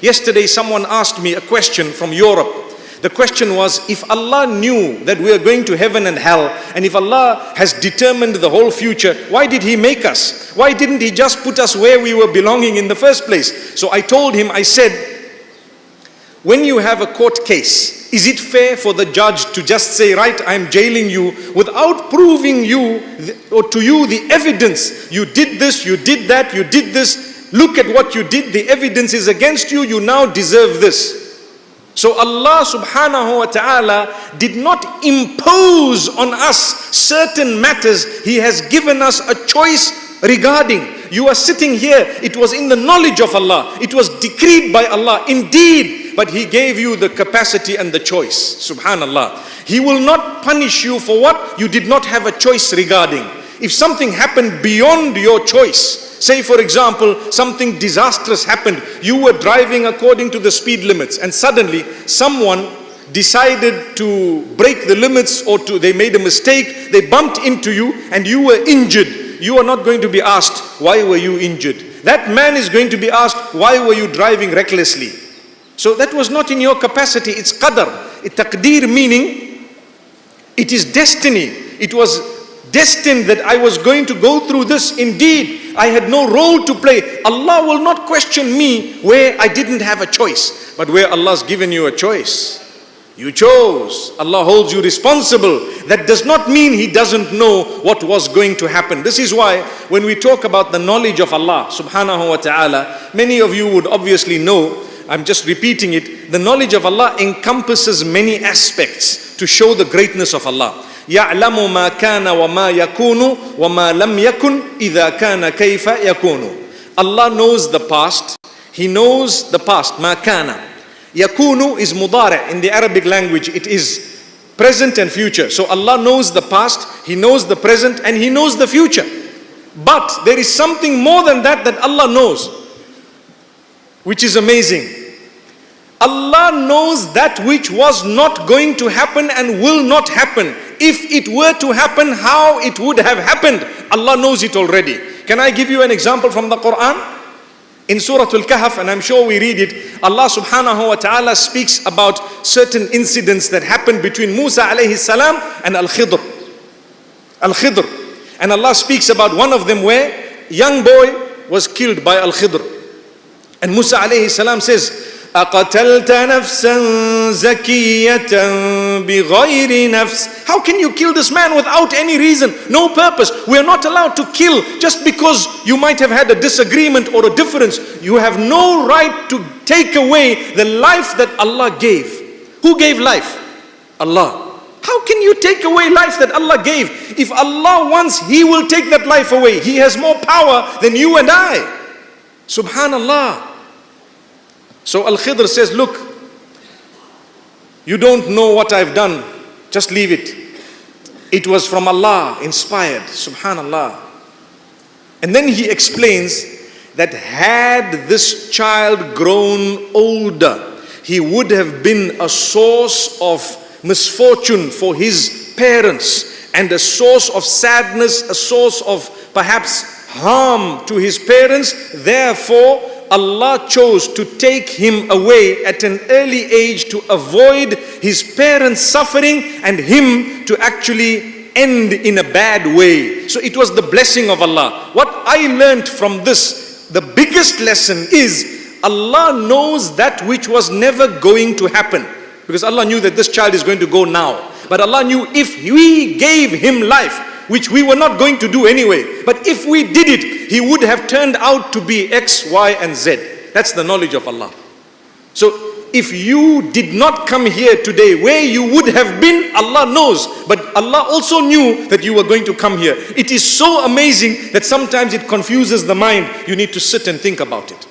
Yesterday someone asked me a question from Europe. The question was, if Allah knew that we are going to heaven and hell, and if Allah has determined the whole future, why did He make us? Why didn't He just put us where we were belonging in the first place? So I told him, I said, when you have a court case, is it fair for the judge to just say, right, I'm jailing you, without proving you or to you the evidence? You did this, you did that, you did this. Look at what you did. The evidence is against you. You now deserve this. So Allah subhanahu wa ta'ala did not impose on us certain matters. He has given us a choice regarding. You are sitting here. It was in the knowledge of Allah. It was decreed by Allah. Indeed. But He gave you the capacity and the choice. Subhanallah. He will not punish you for what you did not have a choice regarding. If something happened beyond your choice, say for example, something disastrous happened, you were driving according to the speed limits and suddenly someone decided to break the limits, or they made a mistake, they bumped into you and you were injured. You are not going to be asked, why were you injured? That man is going to be asked, why were you driving recklessly? So that was not in your capacity. It's qadar. Taqdeer meaning it is destiny. It was destined that I was going to go through this. Indeed, I had no role to play. Allah will not question me where I didn't have a choice. But where Allah's given you a choice, you chose. Allah holds you responsible. That does not mean He doesn't know what was going to happen. This is why when we talk about the knowledge of Allah subhanahu wa ta'ala, many of you would obviously know, I'm just repeating it, the knowledge of Allah encompasses many aspects to show the greatness of Allah. يَعْلَمُ مَا كَانَ وَمَا يَكُونُ وَمَا لَمْ يَكُنْ إِذَا كَانَ كَيْفَ يَكُونُ. Allah knows the past. He knows the past. مَا كَانَ. يَكُونُ is mudari'. In the Arabic language, it is present and future. So Allah knows the past, He knows the present, and He knows the future. But there is something more than that Allah knows, which is amazing. Allah knows that which was not going to happen and will not happen. If it were to happen, how it would have happened, Allah knows it already. Can I give you an example from the Quran? In Surah Al-Kahf, and I'm sure we read it, Allah subhanahu wa ta'ala speaks about certain incidents that happened between Musa alayhi salam and Al-Khidr. Al-Khidr. And Allah speaks about one of them where young boy was killed by Al-Khidr. And Musa alayhi salam says, أَقَتَلْتَ نَفْسًا زَكِيَّةً بِغَيْرِ نَفْسٍ. How can you kill this man without any reason, no purpose? We are not allowed to kill just because you might have had a disagreement or a difference. You have no right to take away the life that Allah gave. Who gave life? Allah. How can you take away life that Allah gave? If Allah wants, He will take that life away. He has more power than you and I. Subhanallah. So Al-Khidr says, look, you don't know what I've done. Just leave it. It was from Allah, inspired. Subhanallah. And then he explains that had this child grown older, he would have been a source of misfortune for his parents and a source of sadness, a source of perhaps harm to his parents. Therefore, Allah chose to take him away at an early age to avoid his parents' suffering and him to actually end in a bad way. So it was the blessing of Allah. What I learned from this, the biggest lesson is Allah knows that which was never going to happen. Because Allah knew that this child is going to go now. But Allah knew if we gave him life, which we were not going to do anyway, but if we did it, he would have turned out to be X, Y, and Z. That's the knowledge of Allah. So if you did not come here today, where you would have been, Allah knows. But Allah also knew that you were going to come here. It is so amazing that sometimes it confuses the mind. You need to sit and think about it.